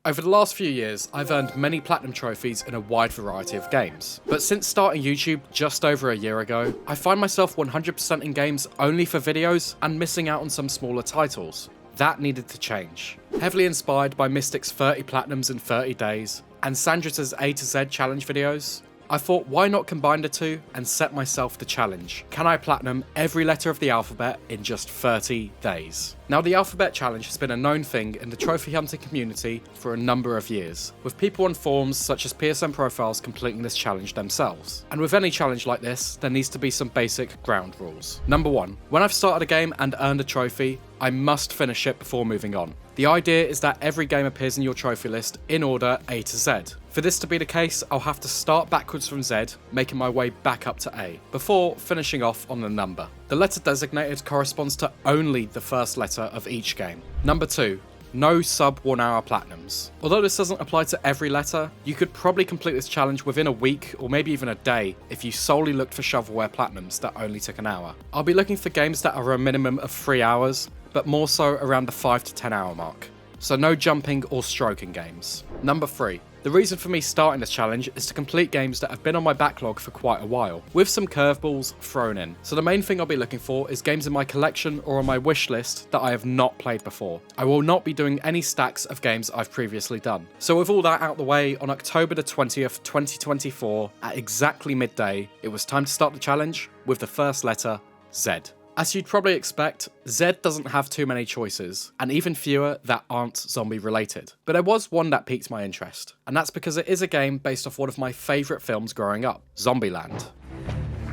Over the last few years, I've earned many platinum trophies in a wide variety of games. But since starting YouTube just over a year ago, I find myself 100% in games only for videos and missing out on some smaller titles. That needed to change. Heavily inspired by Mystic's 30 platinums in 30 days and Sandra's A to Z challenge videos, I thought why not combine the two and set myself the challenge. Can I platinum every letter of the alphabet in just 30 days? Now, the alphabet challenge has been a known thing in the trophy hunting community for a number of years, with people on forums such as PSN Profiles completing this challenge themselves. And with any challenge like this, there needs to be some basic ground rules. Number 1, when I've started a game and earned a trophy, I must finish it before moving on. The idea is that every game appears in your trophy list in order A to Z. For this to be the case, I'll have to start backwards from Z, making my way back up to A, before finishing off on the number. The letter designated corresponds to only the first letter of each game. Number 2, no sub 1 hour platinums. Although this doesn't apply to every letter, you could probably complete this challenge within a week or maybe even a day if you solely looked for shovelware platinums that only took an hour. I'll be looking for games that are a minimum of 3 hours, but more so around the 5 to 10 hour mark. So no jumping or stroking games. Number 3. The reason for me starting this challenge is to complete games that have been on my backlog for quite a while, with some curveballs thrown in. So the main thing I'll be looking for is games in my collection or on my wish list that I have not played before. I will not be doing any stacks of games I've previously done. So with all that out the way, on October the 20th, 2024, at exactly midday, it was time to start the challenge with the first letter, Z. As you'd probably expect, Z doesn't have too many choices, and even fewer that aren't zombie related. But there was one that piqued my interest, and that's because it is a game based off one of my favourite films growing up, Zombieland.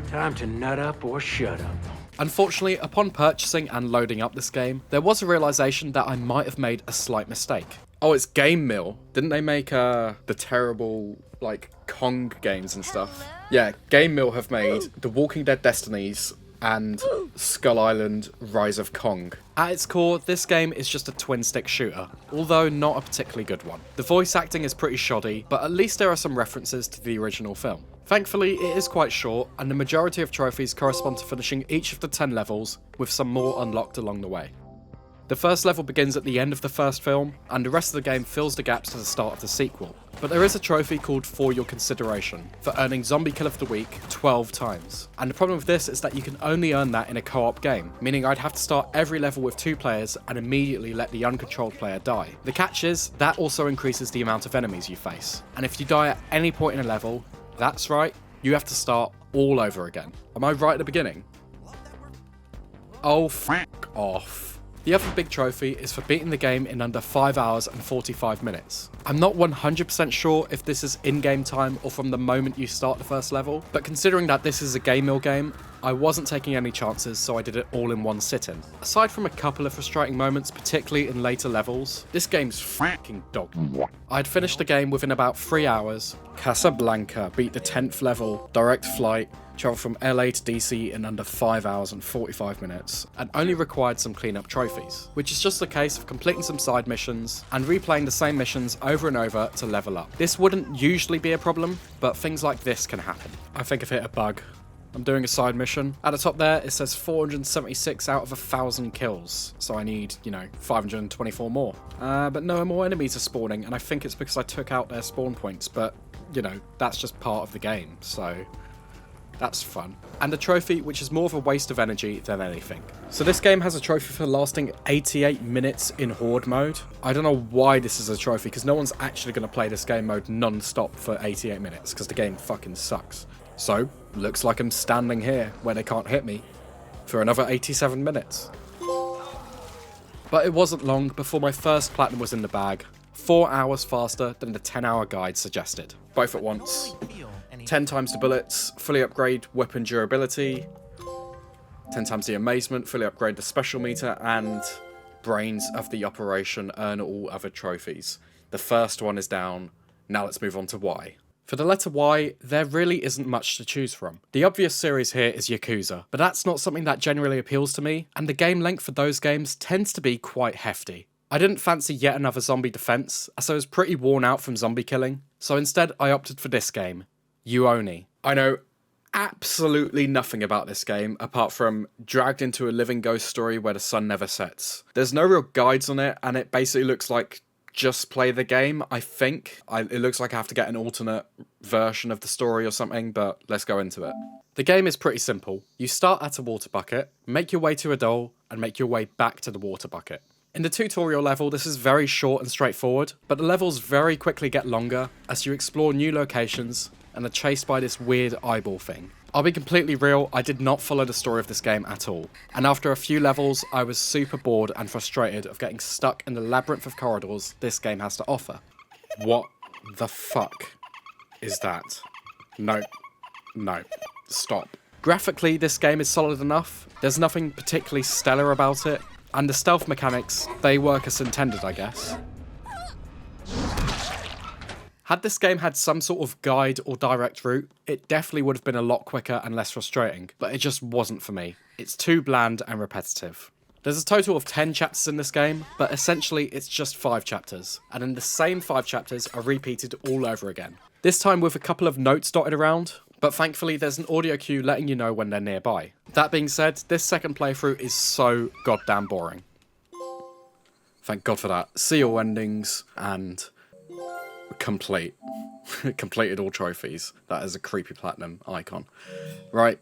Time to nut up or shut up. Unfortunately, upon purchasing and loading up this game, there was a realisation that I might have made a slight mistake. Oh, it's Game Mill. Didn't they make the terrible, Kong games and stuff? Yeah, Game Mill have made The Walking Dead Destinies and Skull Island Rise of Kong. At its core, this game is just a twin-stick shooter, although not a particularly good one. The voice acting is pretty shoddy, but at least there are some references to the original film. Thankfully, it is quite short, and the majority of trophies correspond to finishing each of the 10 levels, with some more unlocked along the way. The first level begins at the end of the first film, and the rest of the game fills the gaps to the start of the sequel. But there is a trophy called For Your Consideration, for earning Zombie Kill of the Week 12 times. And the problem with this is that you can only earn that in a co-op game, meaning I'd have to start every level with 2 players and immediately let the uncontrolled player die. The catch is, that also increases the amount of enemies you face. And if you die at any point in a level, that's right, you have to start all over again. Am I right at the beginning? Oh, f*** off. The other big trophy is for beating the game in under 5 hours and 45 minutes. I'm not 100% sure if this is in-game time or from the moment you start the first level, but considering that this is a Game Mill game, I wasn't taking any chances, so I did it all in one sitting. Aside from a couple of frustrating moments, particularly in later levels, this game's f***ing dog. I'd finished the game within about 3 hours. Casablanca beat the 10th level, direct flight, travel from LA to DC in under 5 hours and 45 minutes, and only required some cleanup trophies, which is just a case of completing some side missions and replaying the same missions over and over to level up. This wouldn't usually be a problem, but things like this can happen. I think I've hit a bug. I'm doing a side mission. At the top there, it says 476 out of 1,000 kills, so I need, 524 more. But no more enemies are spawning, and I think it's because I took out their spawn points, but, that's just part of the game, so that's fun. And a trophy which is more of a waste of energy than anything. So this game has a trophy for lasting 88 minutes in Horde mode. I don't know why this is a trophy, because no one's actually going to play this game mode non-stop for 88 minutes, because the game fucking sucks. So, looks like I'm standing here where they can't hit me for another 87 minutes. But it wasn't long before my first platinum was in the bag, 4 hours faster than the 10-hour guide suggested. Both at once. 10 times the bullets, fully upgrade weapon durability, 10 times the amazement, fully upgrade the special meter, and brains of the operation, earn all other trophies. The first one is down, now let's move on to Y. For the letter Y, there really isn't much to choose from. The obvious series here is Yakuza, but that's not something that generally appeals to me, and the game length for those games tends to be quite hefty. I didn't fancy yet another zombie defense, as I was pretty worn out from zombie killing, so instead I opted for this game, Yu-Oni. I know absolutely nothing about this game, apart from dragged into a living ghost story where the sun never sets. There's no real guides on it, and it basically looks like just play the game, I think. It looks like I have to get an alternate version of the story or something, but let's go into it. The game is pretty simple. You start at a water bucket, make your way to a doll, and make your way back to the water bucket. In the tutorial level, this is very short and straightforward, but the levels very quickly get longer as you explore new locations and are chased by this weird eyeball thing. I'll be completely real, I did not follow the story of this game at all, and after a few levels, I was super bored and frustrated of getting stuck in the labyrinth of corridors this game has to offer. What the fuck is that? No, stop. Graphically, this game is solid enough, there's nothing particularly stellar about it, and the stealth mechanics, they work as intended, I guess. Had this game had some sort of guide or direct route, it definitely would have been a lot quicker and less frustrating, but it just wasn't for me. It's too bland and repetitive. There's a total of 10 chapters in this game, but essentially it's just 5 chapters, and then the same 5 chapters are repeated all over again. This time with a couple of notes dotted around, but thankfully there's an audio cue letting you know when they're nearby. That being said, this second playthrough is so goddamn boring. Thank God for that. See all endings, and complete. Completed all trophies. That is a creepy platinum icon. Right,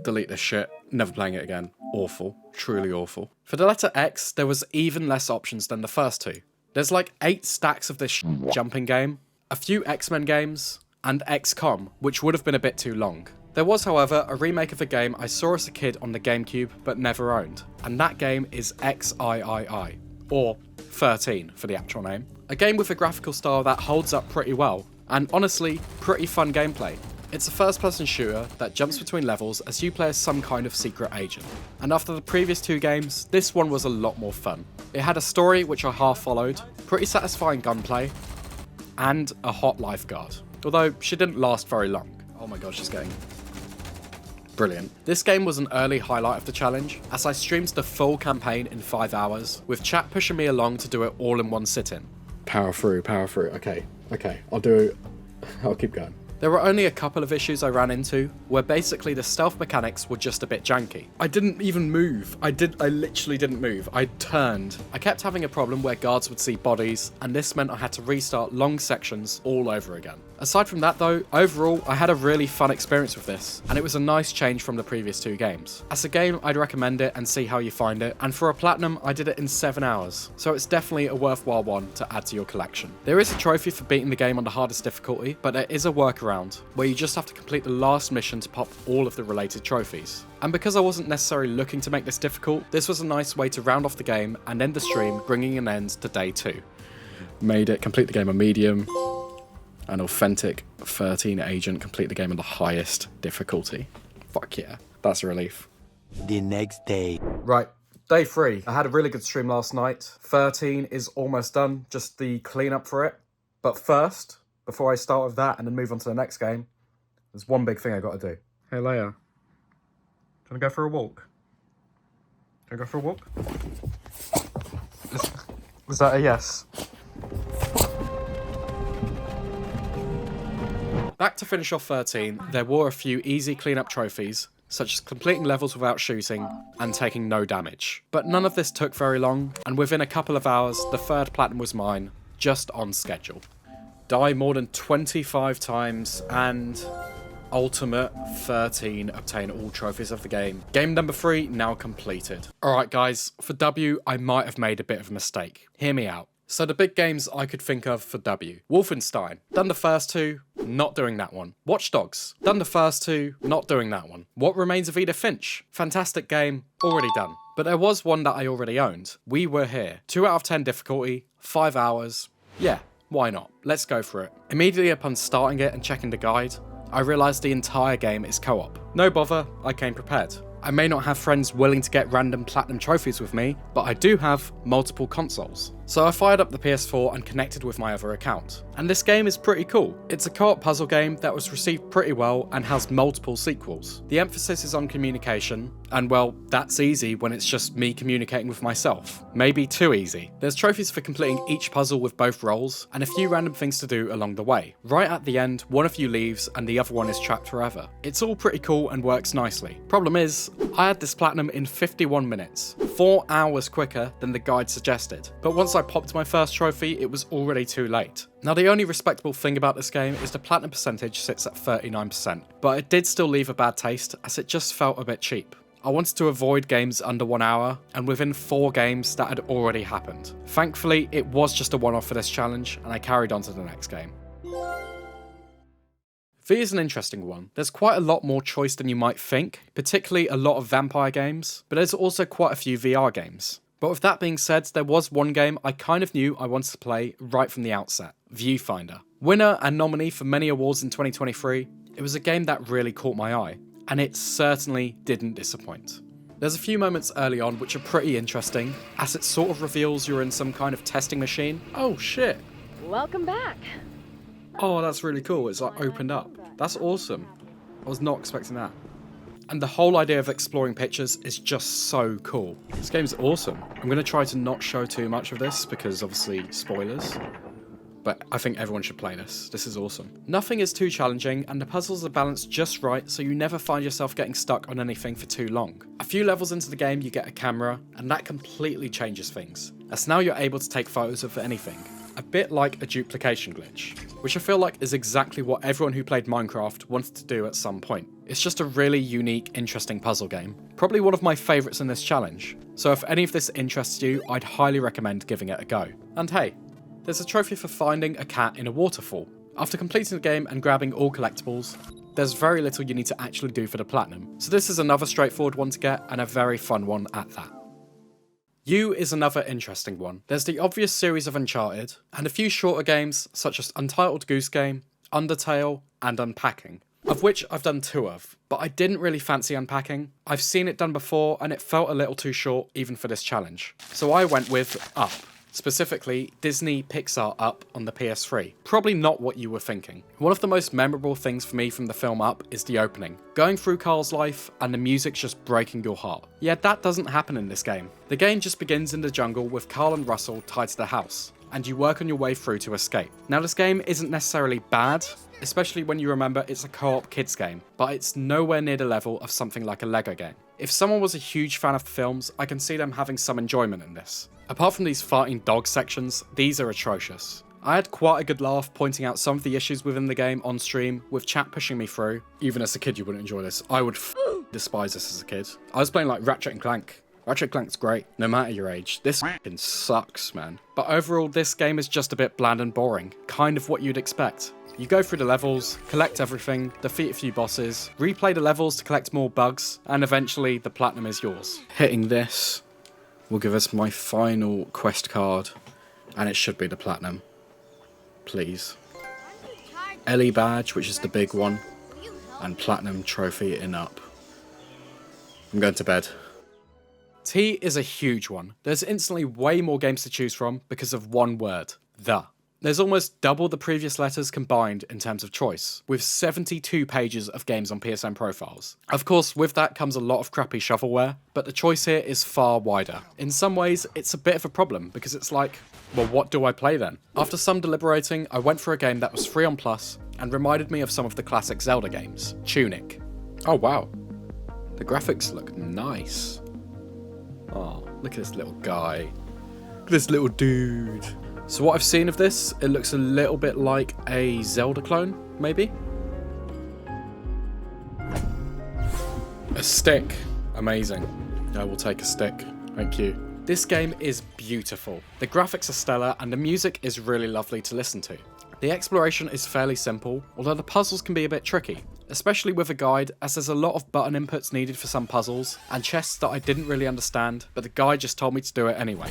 delete this shit. Never playing it again. Awful. Truly awful. For the letter X, there was even less options than the first 2. There's like 8 stacks of this jumping game, a few X-Men games, and XCOM, which would have been a bit too long. There was, however, a remake of a game I saw as a kid on the GameCube, but never owned, and that game is XIII, or 13 for the actual name. A game with a graphical style that holds up pretty well, and honestly, pretty fun gameplay. It's a first-person shooter that jumps between levels as you play as some kind of secret agent. And after the previous 2 games, this one was a lot more fun. It had a story which I half followed, pretty satisfying gunplay, and a hot lifeguard. Although, she didn't last very long. Oh my god, she's getting brilliant. This game was an early highlight of the challenge, as I streamed the full campaign in 5 hours, with chat pushing me along to do it all in one sitting. Power through. Okay, I'll keep going. There were only a couple of issues I ran into, where basically the stealth mechanics were just a bit janky. I didn't even move. I literally didn't move. I turned. I kept having a problem where guards would see bodies, and this meant I had to restart long sections all over again. Aside from that though, overall, I had a really fun experience with this, and it was a nice change from the previous 2 games. As a game, I'd recommend it and see how you find it, and for a platinum, I did it in 7 hours, so it's definitely a worthwhile one to add to your collection. There is a trophy for beating the game on the hardest difficulty, but there is a workaround, where you just have to complete the last mission to pop all of the related trophies. And because I wasn't necessarily looking to make this difficult, this was a nice way to round off the game and end the stream, bringing an end to day 2. Made it, complete the game on medium. An authentic 13 agent, complete the game on the highest difficulty. Fuck yeah, that's a relief. The next day. Right, day 3. I had a really good stream last night. 13 is almost done, just the cleanup for it. But first, before I start with that and then move on to the next game, there's one big thing I got to do. Hey Leia, do you want to go for a walk? Can I go for a walk? Is that a yes? Back to finish off 13, there were a few easy cleanup trophies, such as completing levels without shooting and taking no damage. But none of this took very long, and within a couple of hours, the 3rd platinum was mine, just on schedule. Die more than 25 times, and ultimate 13, obtain all trophies of the game. Game number 3 now completed. Alright guys, for W, I might have made a bit of a mistake. Hear me out. So the big games I could think of for W. Wolfenstein, done the first 2, not doing that one. Watch Dogs, done the first 2, not doing that one. What Remains of Edith Finch, fantastic game, already done. But there was one that I already owned. We Were Here, 2 out of 10 difficulty, 5 hours. Yeah, why not? Let's go for it. Immediately upon starting it and checking the guide, I realised the entire game is co-op. No bother, I came prepared. I may not have friends willing to get random platinum trophies with me, but I do have multiple consoles. So I fired up the PS4 and connected with my other account. And this game is pretty cool. It's a co-op puzzle game that was received pretty well and has multiple sequels. The emphasis is on communication, and well, that's easy when it's just me communicating with myself. Maybe too easy. There's trophies for completing each puzzle with both roles, and a few random things to do along the way. Right at the end, one of you leaves and the other one is trapped forever. It's all pretty cool and works nicely. Problem is, I had this platinum in 51 minutes, 4 hours quicker than the guide suggested. But once I I popped my first trophy, it was already too late. Now the only respectable thing about this game is the platinum percentage sits at 39%, but it did still leave a bad taste as it just felt a bit cheap. I wanted to avoid games under 1 hour, and within 4 games that had already happened. Thankfully, it was just a one-off for this challenge, and I carried on to the next game. V is an interesting one. There's quite a lot more choice than you might think, particularly a lot of vampire games, but there's also quite a few VR games. But with that being said, there was one game I kind of knew I wanted to play right from the outset, Viewfinder. Winner and nominee for many awards in 2023, it was a game that really caught my eye, and it certainly didn't disappoint. There's a few moments early on which are pretty interesting, as it sort of reveals you're in some kind of testing machine. Oh shit. Welcome back. Oh, that's really cool, it's like opened up. That's awesome. I was not expecting that. And the whole idea of exploring pictures is just so cool. This game's awesome. I'm going to try to not show too much of this because obviously spoilers. But I think everyone should play this. This is awesome. Nothing is too challenging and the puzzles are balanced just right so you never find yourself getting stuck on anything for too long. A few levels into the game you get a camera and that completely changes things, as now you're able to take photos of anything. A bit like a duplication glitch, which I feel like is exactly what everyone who played Minecraft wanted to do at some point. It's just a really unique, interesting puzzle game. Probably one of my favourites in this challenge. So if any of this interests you, I'd highly recommend giving it a go. And hey, there's a trophy for finding a cat in a waterfall. After completing the game and grabbing all collectibles, there's very little you need to actually do for the platinum. So this is another straightforward one to get and a very fun one at that. You is another interesting one. There's the obvious series of Uncharted, and a few shorter games such as Untitled Goose Game, Undertale, and Unpacking, of which I've done 2 of, but I didn't really fancy Unpacking. I've seen it done before and it felt a little too short even for this challenge. So I went with Up. Specifically, Disney Pixar Up on the PS3. Probably not what you were thinking. One of the most memorable things for me from the film Up is the opening. Going through Carl's life and the music just breaking your heart. Yet that doesn't happen in this game. The game just begins in the jungle with Carl and Russell tied to the house, and you work on your way through to escape. Now this game isn't necessarily bad, especially when you remember it's a co-op kids game, but it's nowhere near the level of something like a Lego game. If someone was a huge fan of the films, I can see them having some enjoyment in this. Apart from these farting dog sections, these are atrocious. I had quite a good laugh pointing out some of the issues within the game on stream, with chat pushing me through. Even as a kid you wouldn't enjoy this. I would despise this as a kid. I was playing like Ratchet and Clank. Ratchet and Clank's great, no matter your age. This f***ing sucks, man. But overall, this game is just a bit bland and boring. Kind of what you'd expect. You go through the levels, collect everything, defeat a few bosses, replay the levels to collect more bugs, and eventually the platinum is yours. Hitting this will give us my final quest card, and it should be the platinum. Please. Ellie badge, which is the big one, and platinum trophy in Up. I'm going to bed. T is a huge one. There's instantly way more games to choose from because of one word, the. There's almost double the previous letters combined in terms of choice, with 72 pages of games on PSN profiles. Of course, with that comes a lot of crappy shovelware, but the choice here is far wider. In some ways, it's a bit of a problem, because it's like, well, what do I play then? After some deliberating, I went for a game that was free on Plus, and reminded me of some of the classic Zelda games, Tunic. Oh wow, the graphics look nice. Oh, look at this little guy. Look at this little dude. So what I've seen of this, it looks a little bit like a Zelda clone, maybe? A stick. Amazing. I will take a stick. Thank you. This game is beautiful. The graphics are stellar and the music is really lovely to listen to. The exploration is fairly simple, although the puzzles can be a bit tricky, especially with a guide, as there's a lot of button inputs needed for some puzzles, and chests that I didn't really understand, but the guide just told me to do it anyway.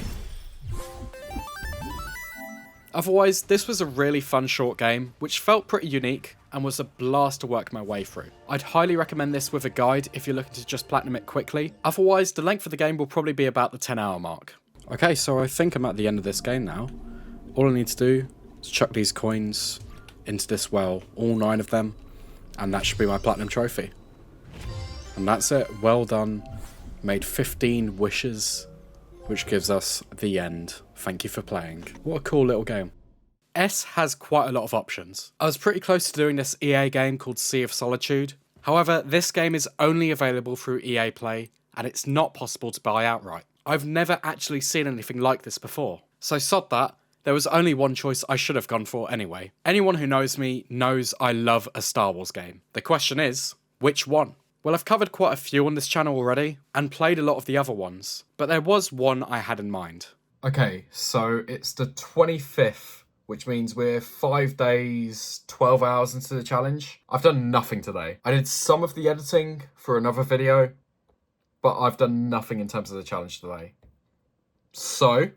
Otherwise, this was a really fun short game, which felt pretty unique, and was a blast to work my way through. I'd highly recommend this with a guide if you're looking to just platinum it quickly, otherwise the length of the game will probably be about the 10-hour mark. Okay, so I think I'm at the end of this game now. All I need to do is chuck these coins into this well, all 9 of them, and that should be my platinum trophy. And that's it, well done. Made 15 wishes, which gives us the end. Thank you for playing. What a cool little game. S has quite a lot of options. I was pretty close to doing this EA game called Sea of Solitude. However, this game is only available through EA Play, and it's not possible to buy outright. I've never actually seen anything like this before. So sod that. There was only one choice I should have gone for anyway. Anyone who knows me knows I love a Star Wars game. The question is, which one? Well, I've covered quite a few on this channel already, and played a lot of the other ones, but there was one I had in mind. Okay, so it's the 25th, which means we're 5 days, 12 hours into the challenge. I've done nothing today. I did some of the editing for another video, but I've done nothing in terms of the challenge today. So,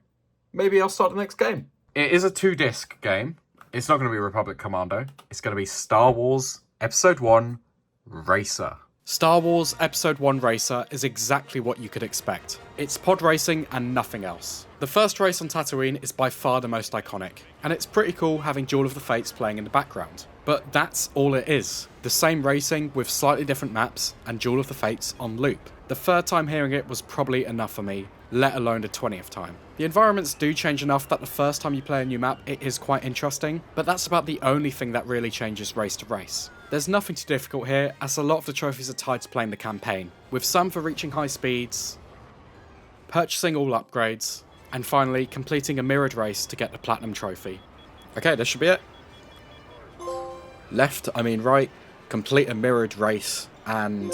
maybe I'll start the next game. It is a 2-disc game. It's not going to be Republic Commando. It's going to be Star Wars Episode 1 Racer. Star Wars Episode 1 Racer is exactly what you could expect. It's pod racing and nothing else. The first race on Tatooine is by far the most iconic, and it's pretty cool having Duel of the Fates playing in the background. But that's all it is. The same racing with slightly different maps and Duel of the Fates on loop. The third time hearing it was probably enough for me, let alone the 20th time. The environments do change enough that the first time you play a new map it is quite interesting, but that's about the only thing that really changes race to race. There's nothing too difficult here, as a lot of the trophies are tied to playing the campaign, with some for reaching high speeds, purchasing all upgrades, and finally completing a mirrored race to get the Platinum Trophy. Okay, this should be it. Left, I mean right, complete a mirrored race, and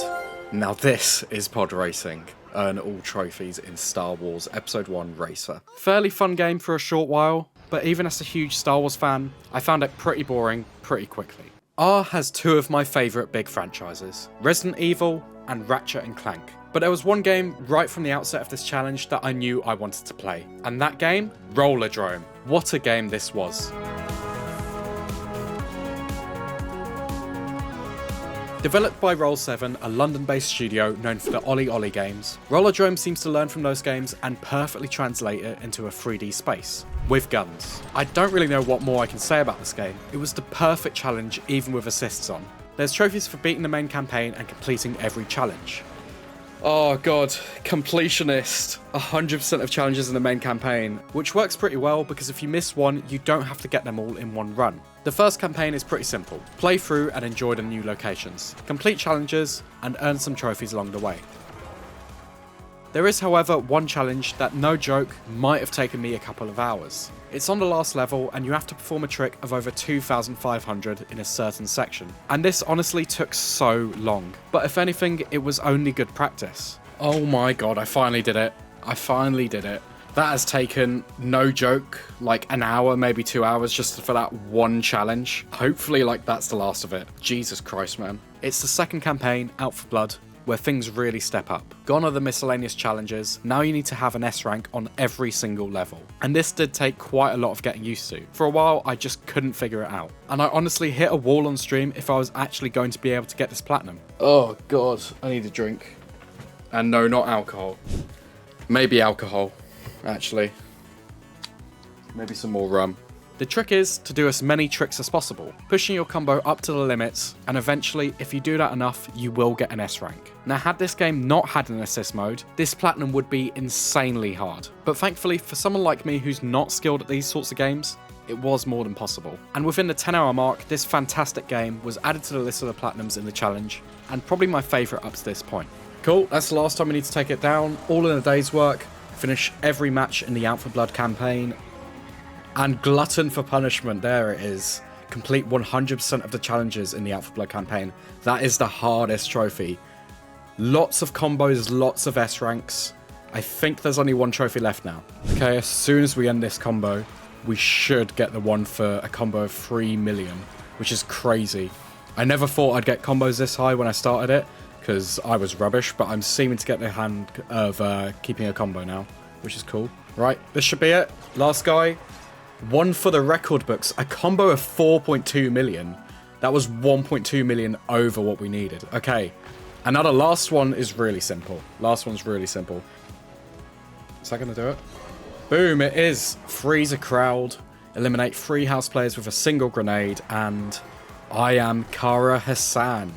now this is pod racing. Earn all trophies in Star Wars Episode 1 Racer. Fairly fun game for a short while, but even as a huge Star Wars fan, I found it pretty boring pretty quickly. R has two of my favourite big franchises, Resident Evil and Ratchet & Clank. But there was one game right from the outset of this challenge that I knew I wanted to play. And that game? Rollerdrome. What a game this was. Developed by Roll7, a London-based studio known for the Ollie Ollie games, Rollerdrome seems to learn from those games and perfectly translate it into a 3D space, with guns. I don't really know what more I can say about this game. It was the perfect challenge even with assists on. There's trophies for beating the main campaign and completing every challenge. Oh god, completionist. 100% of challenges in the main campaign, which works pretty well because if you miss one, you don't have to get them all in one run. The first campaign is pretty simple. Play through and enjoy the new locations, complete challenges, and earn some trophies along the way. There is, however, one challenge that, no joke, might have taken me a couple of hours. It's on the last level and you have to perform a trick of over 2,500 in a certain section. And this honestly took so long. But if anything, it was only good practice. Oh my god, I finally did it. I finally did it. That has taken, no joke, like an hour, maybe 2 hours just for that one challenge. Hopefully, like, that's the last of it. Jesus Christ, man. It's the second campaign, Out for Blood, where things really step up. Gone are the miscellaneous challenges, now you need to have an S rank on every single level. And this did take quite a lot of getting used to. For a while, I just couldn't figure it out. And I honestly hit a wall on stream if I was actually going to be able to get this platinum. Oh god, I need a drink. And no, not alcohol. Maybe alcohol, actually. Maybe some more rum. The trick is to do as many tricks as possible, pushing your combo up to the limits, and eventually, if you do that enough, you will get an S rank. Now, had this game not had an assist mode, this platinum would be insanely hard. But thankfully, for someone like me who's not skilled at these sorts of games, it was more than possible. And within the 10-hour mark, this fantastic game was added to the list of the platinums in the challenge, and probably my favourite up to this point. Cool, that's the last time we need to take it down, all in a day's work, finish every match in the Out for Blood campaign, and glutton for punishment, there it is. Complete 100% of the challenges in the Out for Blood campaign. That is the hardest trophy. Lots of combos, lots of S ranks. I think there's only one trophy left now. Okay, as soon as we end this combo, we should get the one for a combo of 3 million, which is crazy. I never thought I'd get combos this high when I started it, because I was rubbish, but I'm seeming to get the hand of keeping a combo now, which is cool. Right, this should be it. Last guy. One for the record books, a combo of 4.2 million. That was 1.2 million over what we needed. Okay, and now the last one is really simple. Last one's really simple. Is that gonna do it? Boom, it is. Freeze a crowd, eliminate 3 house players with a single grenade, and I am Kara Hassan.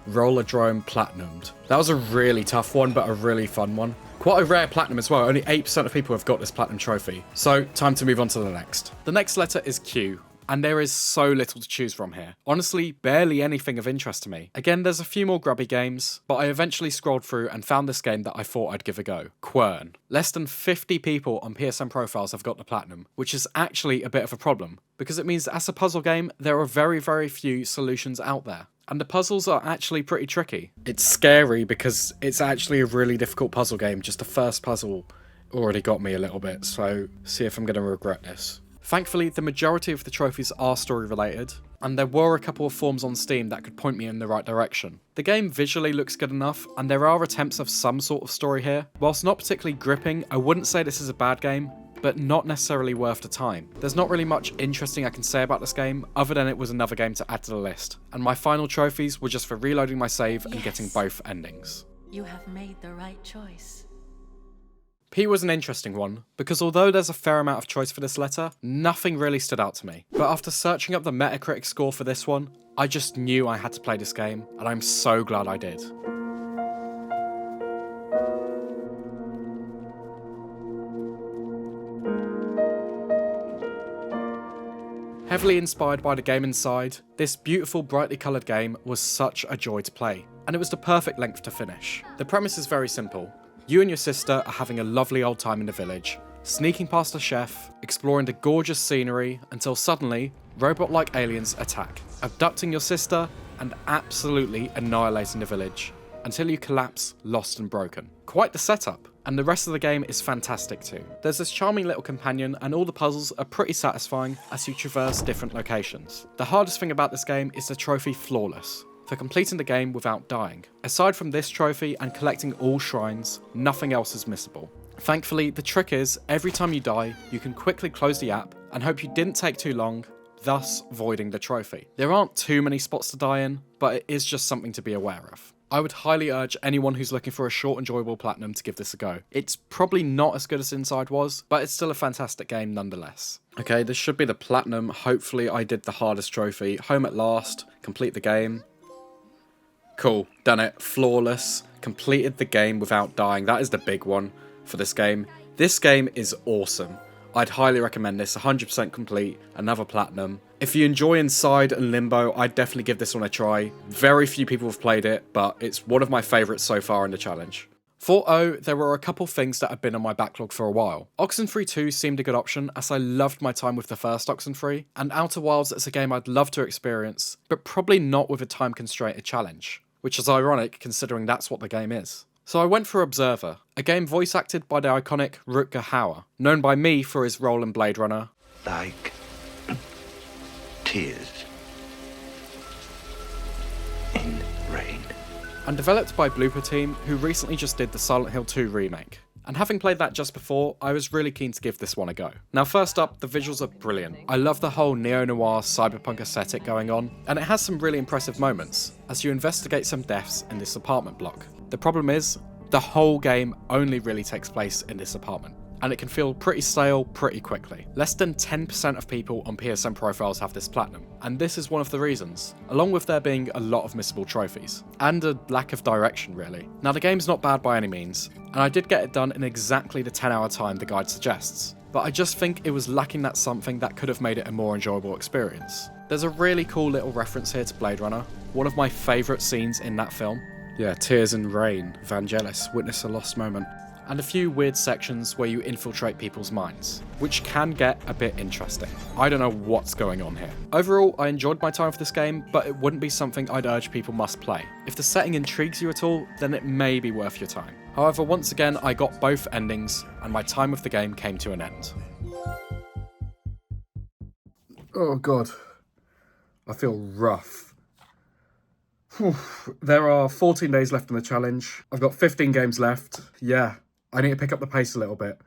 Rollerdrome platinumed. That was a really tough one, but a really fun one. Quite a rare platinum as well. Only 8% of people have got this platinum trophy. So, time to move on to the next. The next letter is Q, and there is so little to choose from here. Honestly, barely anything of interest to me. Again, there's a few more grubby games, but I eventually scrolled through and found this game that I thought I'd give a go. Quern. Less than 50 people on PSN profiles have got the platinum, which is actually a bit of a problem, because it means as a puzzle game, there are very, very few solutions out there. And the puzzles are actually pretty tricky. It's scary because it's actually a really difficult puzzle game. Just the first puzzle already got me a little bit, so see if I'm going to regret this. Thankfully, the majority of the trophies are story related, and there were a couple of forms on Steam that could point me in the right direction. The game visually looks good enough, and there are attempts of some sort of story here. Whilst not particularly gripping, I wouldn't say this is a bad game, but not necessarily worth the time. There's not really much interesting I can say about this game, other than it was another game to add to the list, and my final trophies were just for reloading my save and getting both endings. You have made the right choice. P was an interesting one, because although there's a fair amount of choice for this letter, nothing really stood out to me. But after searching up the Metacritic score for this one, I just knew I had to play this game, and I'm so glad I did. Heavily inspired by the game inside, this beautiful brightly coloured game was such a joy to play, and it was the perfect length to finish. The premise is very simple. You and your sister are having a lovely old time in the village, sneaking past a chef, exploring the gorgeous scenery, until suddenly, robot-like aliens attack, abducting your sister and absolutely annihilating the village, until you collapse, lost and broken. Quite the setup, and the rest of the game is fantastic too. There's this charming little companion, and all the puzzles are pretty satisfying as you traverse different locations. The hardest thing about this game is the trophy Flawless, for completing the game without dying. Aside from this trophy and collecting all shrines, nothing else is missable. Thankfully, the trick is, every time you die, you can quickly close the app and hope you didn't take too long, thus voiding the trophy. There aren't too many spots to die in, but it is just something to be aware of. I would highly urge anyone who's looking for a short, enjoyable platinum to give this a go. It's probably not as good as Inside was, but it's still a fantastic game nonetheless. Okay, this should be the platinum. Hopefully I did the hardest trophy. Home at last, complete the game. Cool, done it. Flawless. Completed the game without dying. That is the big one for this game. This game is awesome. I'd highly recommend this. 100% complete. Another platinum. If you enjoy Inside and Limbo, I'd definitely give this one a try. Very few people have played it, but it's one of my favourites so far in the challenge. For O, there were a couple things that have been on my backlog for a while. Oxenfree 2 seemed a good option, as I loved my time with the first Oxenfree, and Outer Wilds is a game I'd love to experience, but probably not with a time-constrained challenge, which is ironic considering that's what the game is. So I went for Observer, a game voice acted by the iconic Rutger Hauer, known by me for his role in Blade Runner, Like tears in rain. and developed by Blooper Team, who recently just did the Silent Hill 2 remake. And having played that just before, I was really keen to give this one a go. Now first up, the visuals are brilliant. I love the whole neo-noir cyberpunk aesthetic going on, and it has some really impressive moments, as you investigate some deaths in this apartment block. The problem is, the whole game only really takes place in this apartment, and it can feel pretty stale pretty quickly. Less than 10% of people on PSN profiles have this platinum, and this is one of the reasons, along with there being a lot of missable trophies, and a lack of direction really. Now the game's not bad by any means, and I did get it done in exactly the 10-hour time the guide suggests, but I just think it was lacking that something that could have made it a more enjoyable experience. There's a really cool little reference here to Blade Runner, one of my favourite scenes in that film. Yeah, Tears and Rain, Vangelis, witness a lost moment. And a few weird sections where you infiltrate people's minds, which can get a bit interesting. I don't know what's going on here. Overall, I enjoyed my time with this game, but it wouldn't be something I'd urge people must play. If the setting intrigues you at all, then it may be worth your time. However, once again, I got both endings, and my time with the game came to an end. Oh god, I feel rough. There are 14 days left in the challenge. I've got 15 games left. Yeah, I need to pick up the pace a little bit.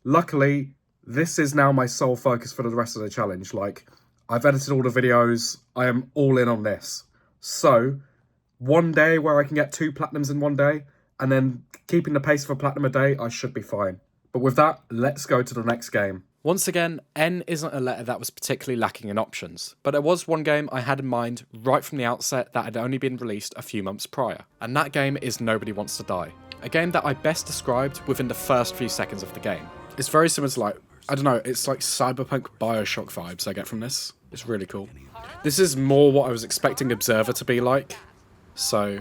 Luckily, this is now my sole focus for the rest of the challenge. Like, I've edited all the videos. I am all in on this. So, one day where I can get 2 platinums in one day, and then keeping the pace of a platinum a day, I should be fine. But with that, let's go to the next game. Once again, N isn't a letter that was particularly lacking in options, but there was one game I had in mind right from the outset that had only been released a few months prior, and that game is Nobody Wants to Die, a game that I best described within the first few seconds of the game. It's very similar to like I don't know, it's like cyberpunk Bioshock vibes I get from this. It's really cool. This is more what I was expecting Observer to be like, so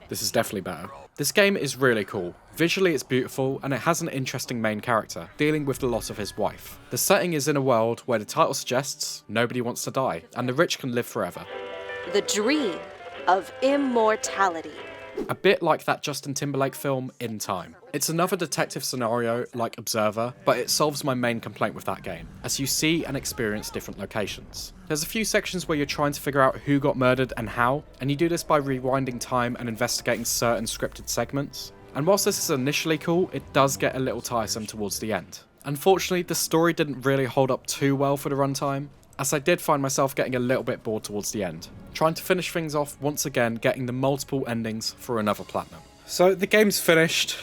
this is definitely better. This game is really cool. Visually it's beautiful, and it has an interesting main character, dealing with the loss of his wife. The setting is in a world where the title suggests nobody wants to die, and the rich can live forever. The dream of immortality. A bit like that Justin Timberlake film, In Time. It's another detective scenario like Observer, but it solves my main complaint with that game, as you see and experience different locations. There's a few sections where you're trying to figure out who got murdered and how, and you do this by rewinding time and investigating certain scripted segments. And whilst this is initially cool, it does get a little tiresome towards the end. Unfortunately, the story didn't really hold up too well for the runtime, as I did find myself getting a little bit bored towards the end, trying to finish things off once again, getting the multiple endings for another platinum. So the game's finished.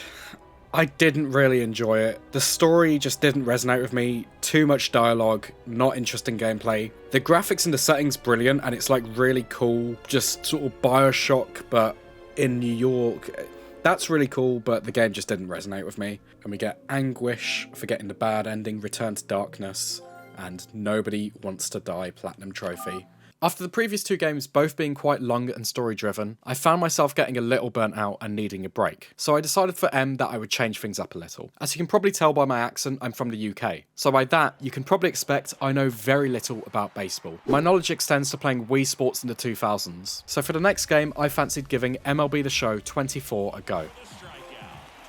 I didn't really enjoy it. The story just didn't resonate with me. Too much dialogue, not interesting gameplay. The graphics and the setting's brilliant, and it's like really cool, just sort of Bioshock but in New York. That's really cool, but the game just didn't resonate with me. And we get Anguish for getting the bad ending, Return to Darkness, and Nobody Wants to Die Platinum Trophy. After the previous two games both being quite long and story driven, I found myself getting a little burnt out and needing a break. So I decided for M that I would change things up a little. As you can probably tell by my accent, I'm from the UK. So by that, you can probably expect I know very little about baseball. My knowledge extends to playing Wii Sports in the 2000s. So for the next game, I fancied giving MLB The Show 24 a go.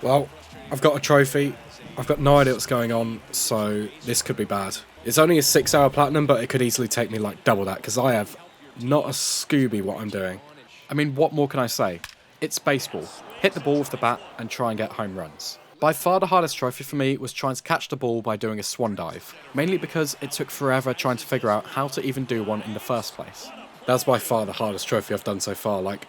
Well, I've got a trophy. I've got no idea what's going on, so this could be bad. It's only a 6-hour platinum, but it could easily take me like double that, because I have not a Scooby what I'm doing. I mean, what more can I say? It's baseball. Hit the ball with the bat and try and get home runs. By far the hardest trophy for me was trying to catch the ball by doing a swan dive, mainly because it took forever trying to figure out how to even do one in the first place. That's by far the hardest trophy I've done so far. Like,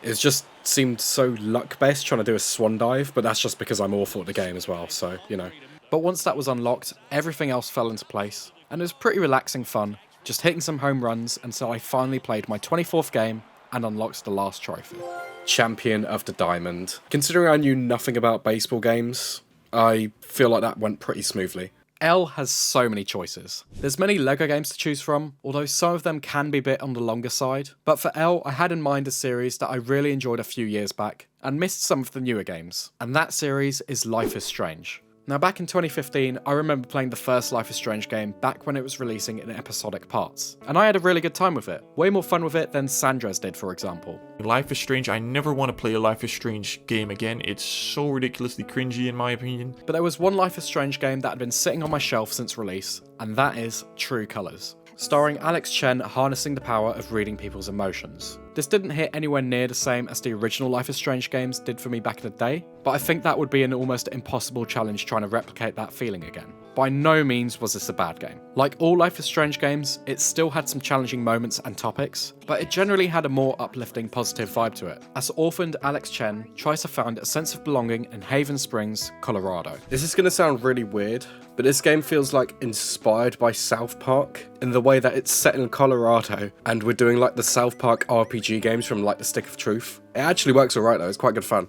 it just seemed so luck-based trying to do a swan dive, but that's just because I'm awful at the game as well, so, you know. But once that was unlocked, everything else fell into place, and it was pretty relaxing fun, just hitting some home runs until I finally played my 24th game and unlocked the last trophy. Champion of the Diamond. Considering I knew nothing about baseball games, I feel like that went pretty smoothly. L has so many choices. There's many LEGO games to choose from, although some of them can be a bit on the longer side. But for L, I had in mind a series that I really enjoyed a few years back, and missed some of the newer games. And that series is Life is Strange. Now back in 2015, I remember playing the first Life is Strange game back when it was releasing in episodic parts, and I had a really good time with it. Way more fun with it than Sandra's did, for example. Life is Strange, I never want to play a Life is Strange game again. It's so ridiculously cringy in my opinion. But there was one Life is Strange game that had been sitting on my shelf since release, and that is True Colors, starring Alex Chen harnessing the power of reading people's emotions. This didn't hit anywhere near the same as the original Life is Strange games did for me back in the day, but I think that would be an almost impossible challenge trying to replicate that feeling again. By no means was this a bad game. Like all Life is Strange games, it still had some challenging moments and topics, but it generally had a more uplifting, positive vibe to it, as orphaned Alex Chen tries to find a sense of belonging in Haven Springs, Colorado. This is going to sound really weird, but this game feels like inspired by South Park in the way that it's set in Colorado and we're doing like the South Park RPG games from like the Stick of Truth. It actually works alright though, it's quite good fun.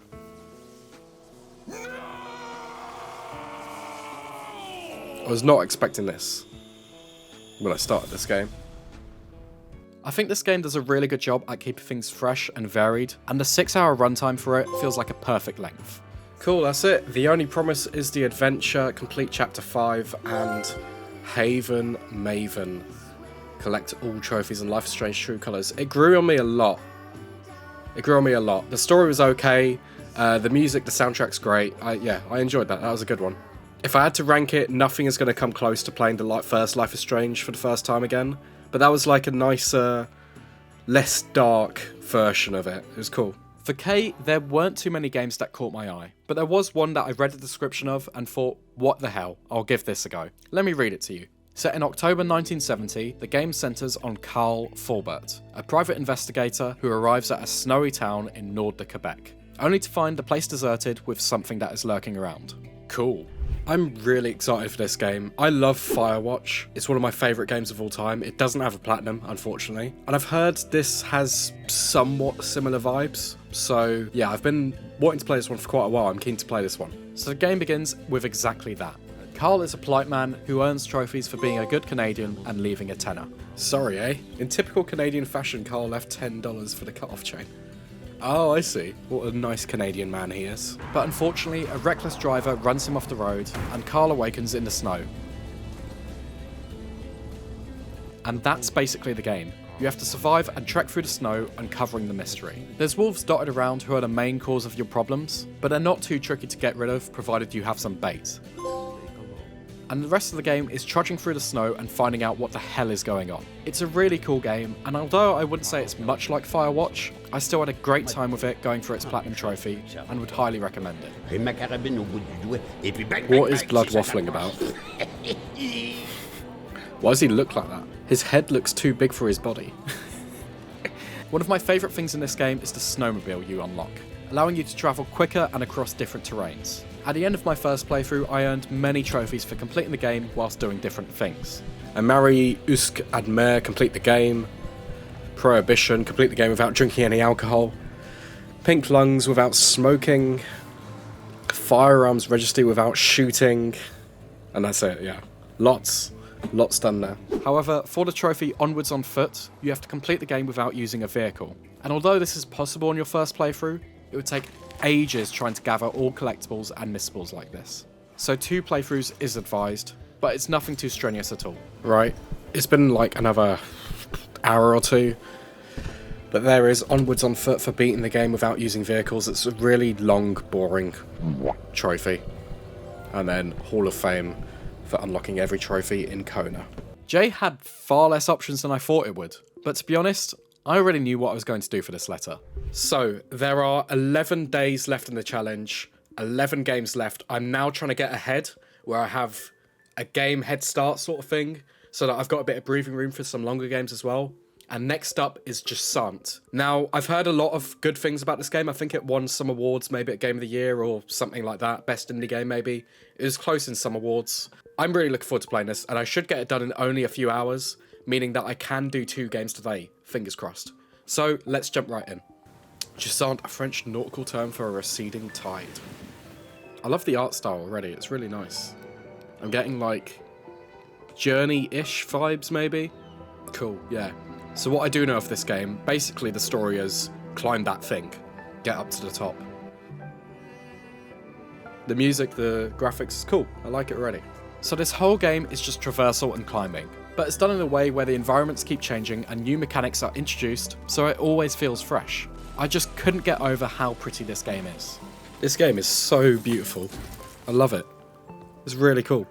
I was not expecting this when I started this game. I think this game does a really good job at keeping things fresh and varied, and the 6-hour runtime for it feels like a perfect length. Cool, that's it. The only promise is the adventure, complete chapter 5, and Haven Maven. Collect all trophies in Life is Strange True Colors. It grew on me a lot. The story was okay. The music, the soundtrack's great. I enjoyed that. That was a good one. If I had to rank it, nothing is going to come close to playing the first Life is Strange for the first time again. But that was like a nicer, less dark version of it. It was cool. For K, there weren't too many games that caught my eye, but there was one that I read the description of and thought, what the hell, I'll give this a go. Let me read it to you. Set in October 1970, the game centres on Carl Forbert, a private investigator who arrives at a snowy town in Nord de Quebec, only to find the place deserted with something that is lurking around. Cool. I'm really excited for this game. I love Firewatch. It's one of my favourite games of all time. It doesn't have a platinum, unfortunately. And I've heard this has somewhat similar vibes. So yeah, I've been wanting to play this one for quite a while. I'm keen to play this one. So the game begins with exactly that. Carl is a polite man who earns trophies for being a good Canadian and leaving a tenner. Sorry, eh? In typical Canadian fashion, Carl left $10 for the cut-off chain. Oh, I see. What a nice Canadian man he is. But unfortunately, a reckless driver runs him off the road, and Carl awakens in the snow. And that's basically the game. You have to survive and trek through the snow, uncovering the mystery. There's wolves dotted around who are the main cause of your problems, but they're not too tricky to get rid of, provided you have some bait. And the rest of the game is trudging through the snow and finding out what the hell is going on. It's a really cool game, and although I wouldn't say it's much like Firewatch, I still had a great time with it going for its platinum trophy, and would highly recommend it. What is Blood waffling about? Why does he look like that? His head looks too big for his body. One of my favourite things in this game is the snowmobile you unlock, allowing you to travel quicker and across different terrains. At the end of my first playthrough, I earned many trophies for completing the game whilst doing different things. Amari Usk Admer, complete the game. Prohibition, complete the game without drinking any alcohol. Pink lungs without smoking. Firearms registry without shooting. And that's it, yeah. Lots done there. However, for the trophy Onwards on Foot, you have to complete the game without using a vehicle. And although this is possible on your first playthrough, it would take ages trying to gather all collectibles and missables like this. So 2 playthroughs is advised, but it's nothing too strenuous at all. Right, it's been like another hour or 2, but there is Onwards on Foot for beating the game without using vehicles. It's a really long, boring trophy. And then Hall of Fame for unlocking every trophy in Kona. Jay had far less options than I thought it would, but to be honest, I already knew what I was going to do for this letter. So, there are 11 days left in the challenge, 11 games left. I'm now trying to get ahead, where I have a game head start sort of thing, so that I've got a bit of breathing room for some longer games as well. And next up is Jusant. Now, I've heard a lot of good things about this game. I think it won some awards, maybe at Game of the Year or something like that. Best indie game, maybe. It was close in some awards. I'm really looking forward to playing this, and I should get it done in only a few hours, meaning that I can do 2 games today. Fingers crossed. So, let's jump right in. Jusant, a French nautical term for a receding tide. I love the art style already. It's really nice. I'm getting, like, Journey-ish vibes, maybe? Cool, yeah. So what I do know of this game, basically the story is climb that thing, get up to the top. The music, the graphics is cool. I like it already. So this whole game is just traversal and climbing, but it's done in a way where the environments keep changing and new mechanics are introduced, so it always feels fresh. I just couldn't get over how pretty this game is. This game is so beautiful. I love it. It's really cool.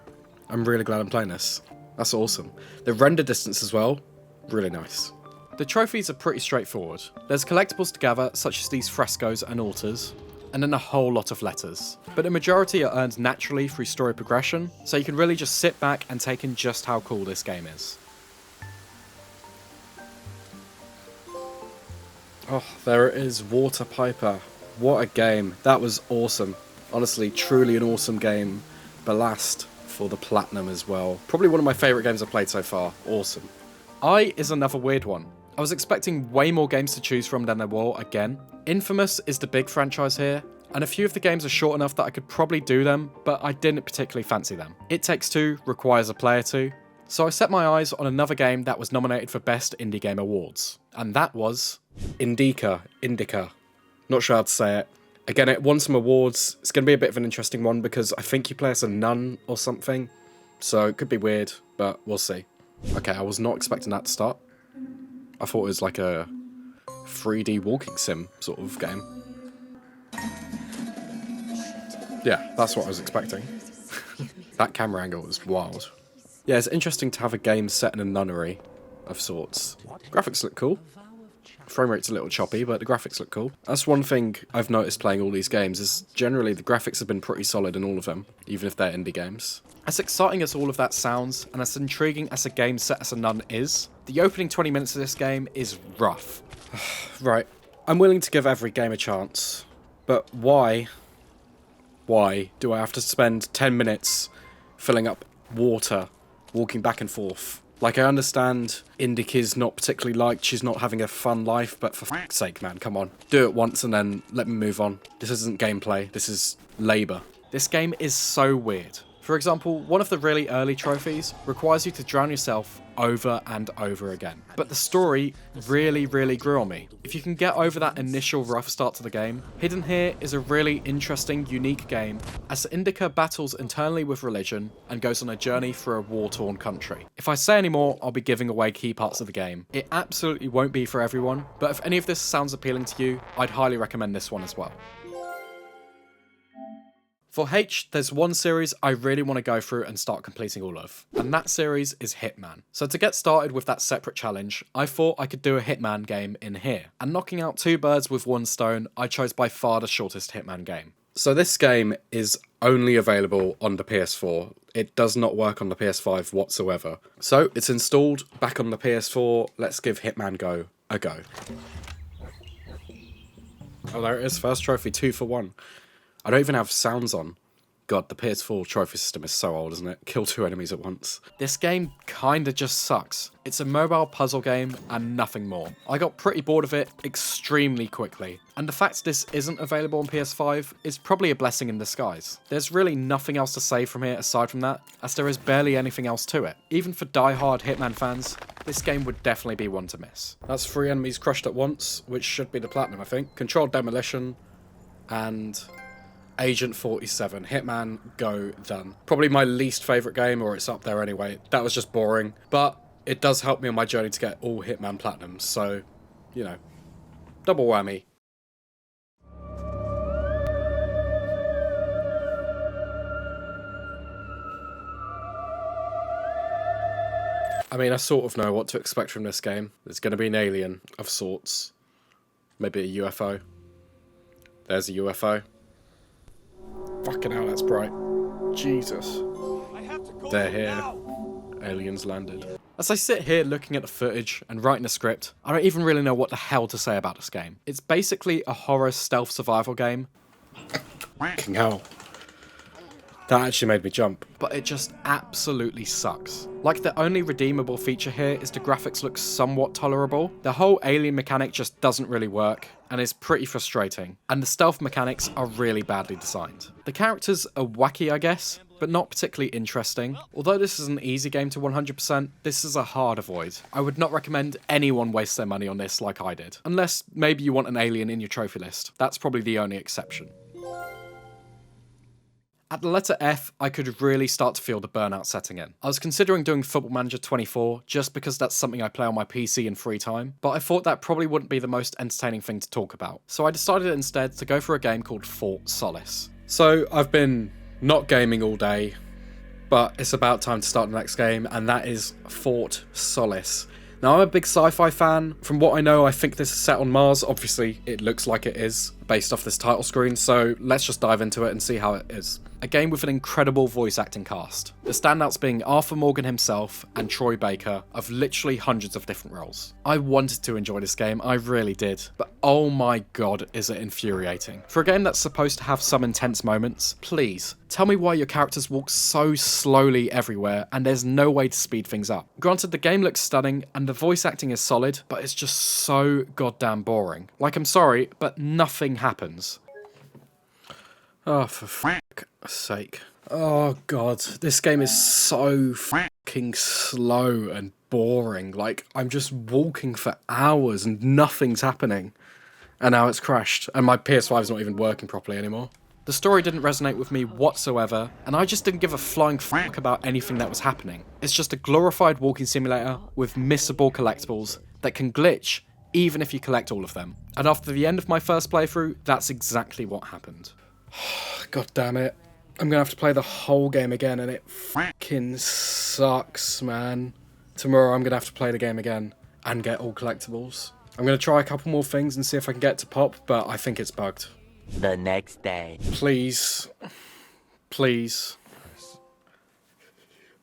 I'm really glad I'm playing this. That's awesome. The render distance as well, really nice. The trophies are pretty straightforward. There's collectibles to gather, such as these frescoes and altars, and then a whole lot of letters. But the majority are earned naturally through story progression, so you can really just sit back and take in just how cool this game is. Oh, there it is, Water Piper. What a game. That was awesome. Honestly, truly an awesome game. Ballast for the platinum as well. Probably one of my favourite games I've played so far. Awesome. I is another weird one. I was expecting way more games to choose from than there were again. Infamous is the big franchise here, and a few of the games are short enough that I could probably do them, but I didn't particularly fancy them. It Takes Two requires a player to, so I set my eyes on another game that was nominated for Best Indie Game Awards, and that was Indica. Not sure how to say it. Again, it won some awards. It's going to be a bit of an interesting one because I think you play as a nun or something, so it could be weird, but we'll see. Okay, I was not expecting that to start. I thought it was like a 3D walking sim sort of game. Yeah, that's what I was expecting. That camera angle was wild. Yeah, it's interesting to have a game set in a nunnery of sorts. Graphics look cool. Frame rate's a little choppy, but the graphics look cool. That's one thing I've noticed playing all these games, is generally the graphics have been pretty solid in all of them, even if they're indie games. As exciting as all of that sounds, and as intriguing as a game set as a nun is, the opening 20 minutes of this game is rough. Right, I'm willing to give every game a chance, but why do I have to spend 10 minutes filling up water, walking back and forth? Like, I understand Indica's not particularly liked, she's not having a fun life, but for f***'s sake, man, come on. Do it once and then let me move on. This isn't gameplay, this is labour. This game is so weird. For example, one of the really early trophies requires you to drown yourself over and over again. But the story really grew on me. If you can get over that initial rough start to the game, Hidden Here is a really interesting, unique game as Indica battles internally with religion and goes on a journey through a war-torn country. If I say any more, I'll be giving away key parts of the game. It absolutely won't be for everyone, but if any of this sounds appealing to you, I'd highly recommend this one as well. For H, there's one series I really want to go through and start completing all of, and that series is Hitman. So to get started with that separate challenge, I thought I could do a Hitman game in here, and knocking out 2 birds with 1 stone, I chose by far the shortest Hitman game. So this game is only available on the PS4. It does not work on the PS5 whatsoever. So it's installed back on the PS4, let's give Hitman Go a go. Oh, there it is, first trophy, 2 for 1. I don't even have sounds on. God, the PS4 trophy system is so old, isn't it? Kill 2 enemies at once. This game kinda just sucks. It's a mobile puzzle game and nothing more. I got pretty bored of it extremely quickly, and the fact this isn't available on PS5 is probably a blessing in disguise. There's really nothing else to say from here aside from that, as there is barely anything else to it. Even for die-hard Hitman fans, this game would definitely be one to miss. That's 3 enemies crushed at once, which should be the platinum, I think. Controlled demolition, and Agent 47, Hitman Go, done. Probably my least favourite game, or it's up there anyway. That was just boring, but it does help me on my journey to get all Hitman Platinums, so, you know, double whammy. I mean, I sort of know what to expect from this game. There's going to be an alien of sorts. Maybe a UFO. There's a UFO. Fucking hell, that's bright. Jesus. They're here. Aliens landed. As I sit here looking at the footage and writing a script, I don't even really know what the hell to say about this game. It's basically a horror stealth survival game. Fucking hell. That actually made me jump. But it just absolutely sucks. Like, the only redeemable feature here is the graphics look somewhat tolerable. The whole alien mechanic just doesn't really work, and is pretty frustrating. And the stealth mechanics are really badly designed. The characters are wacky, I guess, but not particularly interesting. Although this is an easy game to 100%, this is a hard avoid. I would not recommend anyone waste their money on this like I did. Unless maybe you want an alien in your trophy list. That's probably the only exception. At the letter F, I could really start to feel the burnout setting in. I was considering doing Football Manager 24 just because that's something I play on my PC in free time, but I thought that probably wouldn't be the most entertaining thing to talk about. So I decided instead to go for a game called Fort Solis. So I've been not gaming all day, but it's about time to start the next game, and that is Fort Solis. Now, I'm a big sci-fi fan. From what I know, I think this is set on Mars. Obviously, it looks like it is, based off this title screen, so let's just dive into it and see how it is. A game with an incredible voice acting cast. The standouts being Arthur Morgan himself and Troy Baker of literally hundreds of different roles. I wanted to enjoy this game, I really did, but oh my god is it infuriating. For a game that's supposed to have some intense moments, please, tell me why your characters walk so slowly everywhere and there's no way to speed things up. Granted, the game looks stunning and the voice acting is solid, but it's just so goddamn boring. Like, I'm sorry, but nothing happens. Oh, for fuck's sake. Oh god, this game is so fucking slow and boring. Like, I'm just walking for hours and nothing's happening. And now it's crashed, and my PS5 is not even working properly anymore. The story didn't resonate with me whatsoever, and I just didn't give a flying fuck about anything that was happening. It's just a glorified walking simulator with missable collectibles that can glitch even if you collect all of them. And after the end of my first playthrough, that's exactly what happened. God damn it. I'm gonna have to play the whole game again, and it fucking sucks, man. Tomorrow I'm gonna have to play the game again and get all collectibles. I'm gonna try a couple more things and see if I can get to pop, but I think it's bugged. The next day. Please. Please.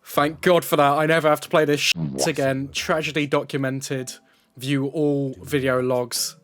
Thank God for that. I never have to play this shit again. Tragedy documented. View all video logs.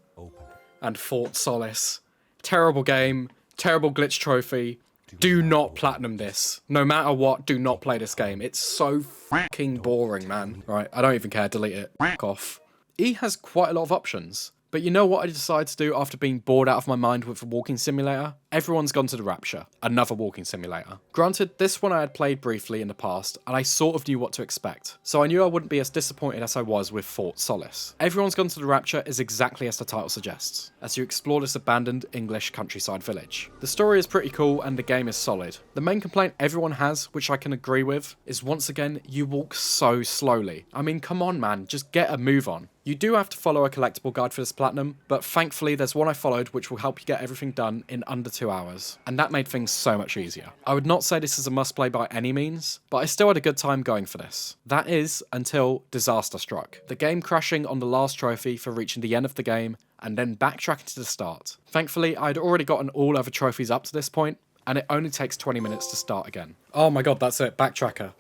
And Fort Solis. Terrible game. Terrible glitch trophy. Do not platinum this. No matter what, do not play this game. It's so fucking boring, man. Right, I don't even care. Delete it. F*** off. E has quite a lot of options, But you know what I decided to do after being bored out of my mind with a walking simulator? Everyone's Gone to the Rapture, another walking simulator. Granted, this one I had played briefly in the past, and I sort of knew what to expect, so I knew I wouldn't be as disappointed as I was with Fort Solace. Everyone's Gone to the Rapture is exactly as the title suggests, as you explore this abandoned English countryside village. The story is pretty cool and the game is solid. The main complaint everyone has, which I can agree with, is once again, you walk so slowly. I mean, come on man, just get a move on. You do have to follow a collectible guide for this platinum, but thankfully there's one I followed which will help you get everything done in under 2 hours, and that made things so much easier. I would not say this is a must play by any means, but I still had a good time going for this. That is, until disaster struck. The game crashing on the last trophy for reaching the end of the game, and then backtracking to the start. Thankfully, I had already gotten all other trophies up to this point, and it only takes 20 minutes to start again. Oh my god, that's it, backtracker.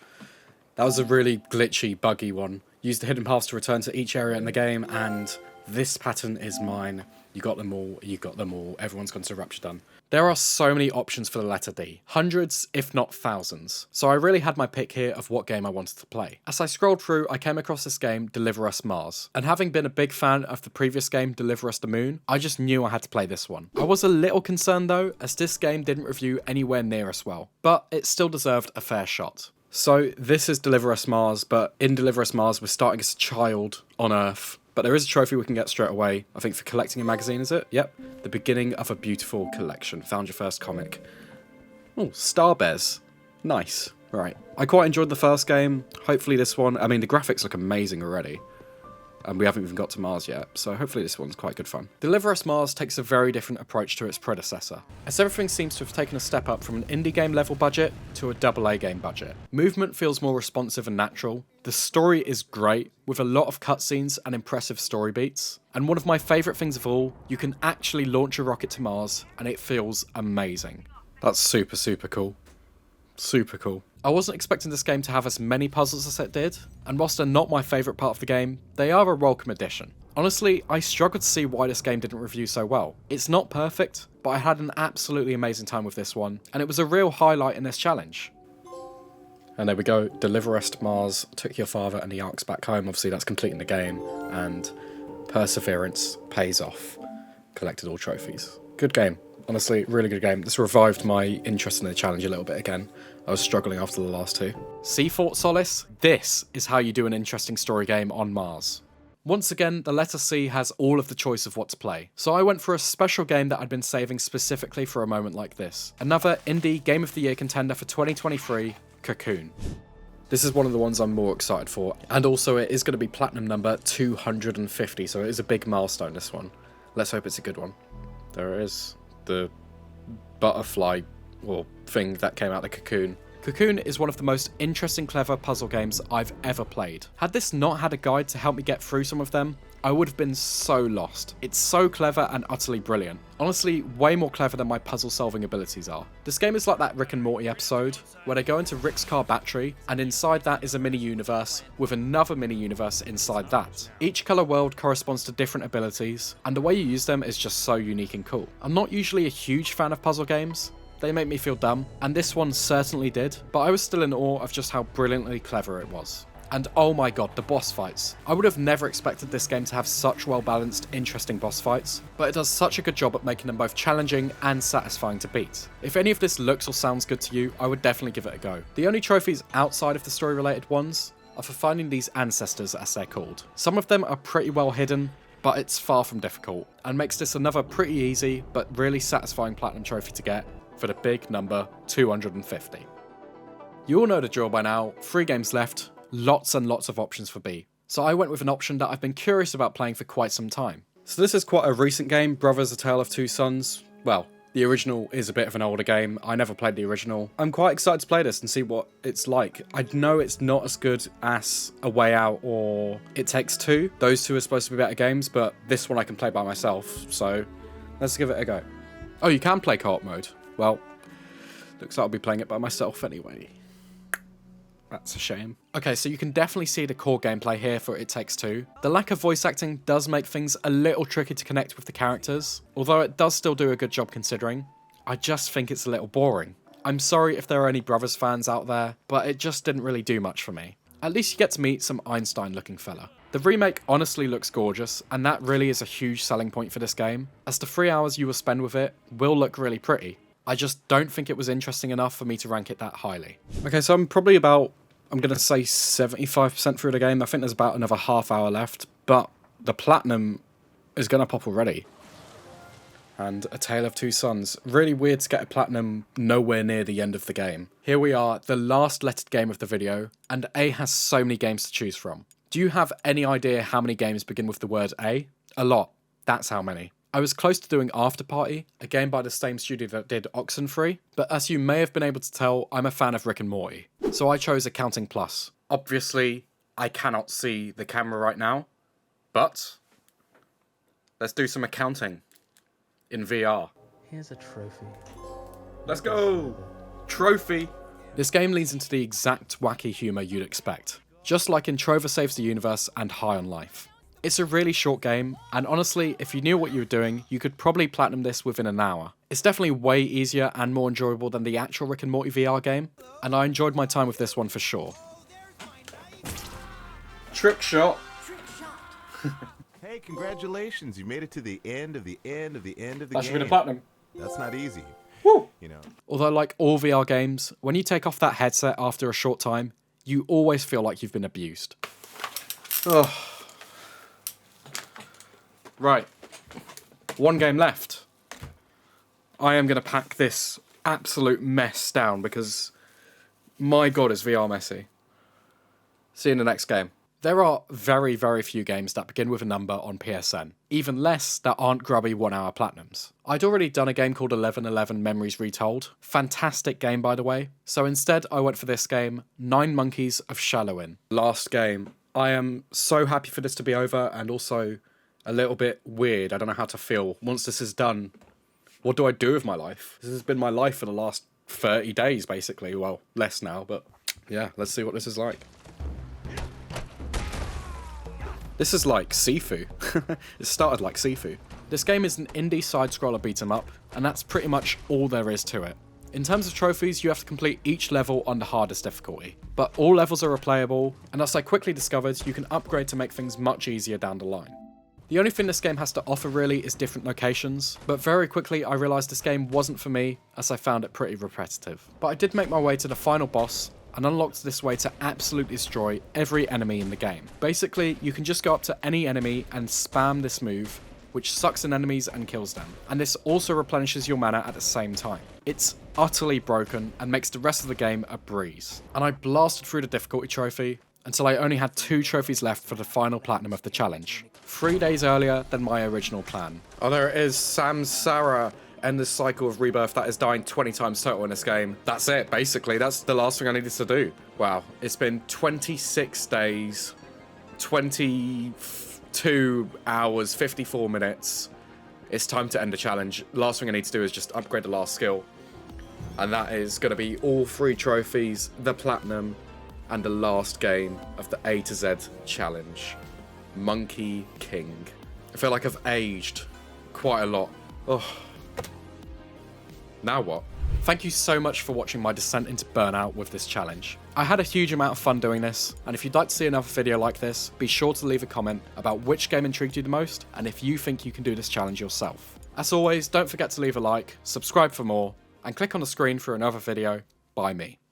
That was a really glitchy, buggy one. Use the hidden paths to return to each area in the game, and this pattern is mine. You got them all, you got them all. Everyone's Gone to the Rapture done. There are so many options for the letter D. Hundreds, if not thousands. So I really had my pick here of what game I wanted to play. As I scrolled through, I came across this game, Deliver Us Mars. And having been a big fan of the previous game, Deliver Us the Moon, I just knew I had to play this one. I was a little concerned though, as this game didn't review anywhere near as well. But it still deserved a fair shot. So this is Deliver Us Mars, but in Deliver Us Mars we're starting as a child on Earth. But there is a trophy we can get straight away, I think for collecting a magazine, is it? Yep. The beginning of a beautiful collection. Found your first comic. Oh, Star Bears. Nice. Right. I quite enjoyed the first game. Hopefully this one, I mean the graphics look amazing already. And we haven't even got to Mars yet, so hopefully this one's quite good fun. Deliver Us Mars takes a very different approach to its predecessor, as everything seems to have taken a step up from an indie game level budget to a AA game budget. Movement feels more responsive and natural, the story is great, with a lot of cutscenes and impressive story beats, and one of my favourite things of all, you can actually launch a rocket to Mars, and it feels amazing. That's super, super cool. Super cool. I wasn't expecting this game to have as many puzzles as it did, and whilst they're not my favourite part of the game, they are a welcome addition. Honestly, I struggled to see why this game didn't review so well. It's not perfect, but I had an absolutely amazing time with this one, and it was a real highlight in this challenge. And there we go, Deliver Us to Mars, took your father and the Arks back home, obviously that's completing the game, and perseverance pays off. Collected all trophies. Good game. Honestly, really good game. This revived my interest in the challenge a little bit again. I was struggling after the last two. See Fort Solace? This is how you do an interesting story game on Mars. Once again, the letter C has all of the choice of what to play. So I went for a special game that I'd been saving specifically for a moment like this. Another indie Game of the Year contender for 2023, Cocoon. This is one of the ones I'm more excited for. And also it is going to be platinum number 250, so it is a big milestone, this one. Let's hope it's a good one. There it is. The butterfly or thing that came out of the Cocoon. Cocoon is one of the most interesting, clever puzzle games I've ever played. Had this not had a guide to help me get through some of them, I would have been so lost. It's so clever and utterly brilliant. Honestly, way more clever than my puzzle solving abilities are. This game is like that Rick and Morty episode, where they go into Rick's car battery, and inside that is a mini-universe, with another mini-universe inside that. Each colour world corresponds to different abilities, and the way you use them is just so unique and cool. I'm not usually a huge fan of puzzle games. They make me feel dumb, and this one certainly did, but I was still in awe of just how brilliantly clever it was. And oh my god, the boss fights. I would have never expected this game to have such well-balanced, interesting boss fights, but it does such a good job at making them both challenging and satisfying to beat. If any of this looks or sounds good to you, I would definitely give it a go. The only trophies outside of the story-related ones are for finding these ancestors, as they're called. Some of them are pretty well hidden, but it's far from difficult, and makes this another pretty easy, but really satisfying platinum trophy to get for the big number 250. You all know the drill by now, 3 games left, lots and lots of options for B. So I went with an option that I've been curious about playing for quite some time. So this is quite a recent game, Brothers: A Tale of Two Sons. Well, the original is a bit of an older game, I never played the original. I'm quite excited to play this and see what it's like. I know it's not as good as A Way Out or It Takes Two. Those two are supposed to be better games, but this one I can play by myself, so let's give it a go. Oh, you can play co-op mode. Well, looks like I'll be playing it by myself anyway. That's a shame. Okay, so you can definitely see the core gameplay here for It Takes Two. The lack of voice acting does make things a little tricky to connect with the characters, although it does still do a good job considering. I just think it's a little boring. I'm sorry if there are any Brothers fans out there, but it just didn't really do much for me. At least you get to meet some Einstein looking fella. The remake honestly looks gorgeous, and that really is a huge selling point for this game, as the 3 hours you will spend with it will look really pretty. I just don't think it was interesting enough for me to rank it that highly. Okay, so I'm probably about, I'm going to say 75% through the game. I think there's about another half hour left, but the platinum is going to pop already. And A Tale of Two Sons. Really weird to get a platinum nowhere near the end of the game. Here we are, the last lettered game of the video, and A has so many games to choose from. Do you have any idea how many games begin with the word A? A lot. That's how many. I was close to doing After Party, a game by the same studio that did Oxenfree, but as you may have been able to tell, I'm a fan of Rick and Morty. So I chose Accounting Plus. Obviously, I cannot see the camera right now, but let's do some accounting in VR. Here's a trophy. Let's go! Trophy! This game leans into the exact wacky humour you'd expect, just like in Trover Saves the Universe and High on Life. It's a really short game, and honestly, if you knew what you were doing, you could probably platinum this within an hour. It's definitely way easier and more enjoyable than the actual Rick and Morty VR game, and I enjoyed my time with this one for sure. Trick shot! Hey, congratulations, you made it to the end of the end of the end of the game. That should be the platinum. That's not easy. Woo! You know. Although, like all VR games, when you take off that headset after a short time, you always feel like you've been abused. Ugh. Right. One game left. I am going to pack this absolute mess down because, my god, is VR messy. See you in the next game. There are very, very few games that begin with a number on PSN. Even less that aren't grubby 1 hour platinums. I'd already done a game called 1111 Memories Retold. Fantastic game, by the way. So instead, I went for this game, 9 Monkeys of Shallowin. Last game. I am so happy for this to be over, and also a little bit weird. I don't know how to feel. Once this is done, what do I do with my life? This has been my life for the last 30 days, basically. Well, less now, but yeah, let's see what this is like. This is like Sifu. It started like Sifu. This game is an indie side-scroller beat-em-up, and that's pretty much all there is to it. In terms of trophies, you have to complete each level on the hardest difficulty, but all levels are replayable, and as I quickly discovered, you can upgrade to make things much easier down the line. The only thing this game has to offer really is different locations, but very quickly I realised this game wasn't for me, as I found it pretty repetitive. But I did make my way to the final boss, and unlocked this way to absolutely destroy every enemy in the game. Basically, you can just go up to any enemy and spam this move, which sucks in enemies and kills them. And this also replenishes your mana at the same time. It's utterly broken and makes the rest of the game a breeze. And I blasted through the difficulty trophy until I only had 2 trophies left for the final platinum of the challenge. 3 days earlier than my original plan. Oh, there it is, Samsara. End the cycle of rebirth that is dying 20 times total in this game. That's it, basically. That's the last thing I needed to do. Wow, it's been 26 days, 22 hours, 54 minutes. It's time to end the challenge. Last thing I need to do is just upgrade the last skill. And that is going to be all 3 trophies, the platinum, and the last game of the A to Z challenge. Monkey King. I feel like I've aged quite a lot. Oh. Now what? Thank you so much for watching my descent into burnout with this challenge. I had a huge amount of fun doing this, and if you'd like to see another video like this, be sure to leave a comment about which game intrigued you the most, and if you think you can do this challenge yourself. As always, don't forget to leave a like, subscribe for more, and click on the screen for another video by me.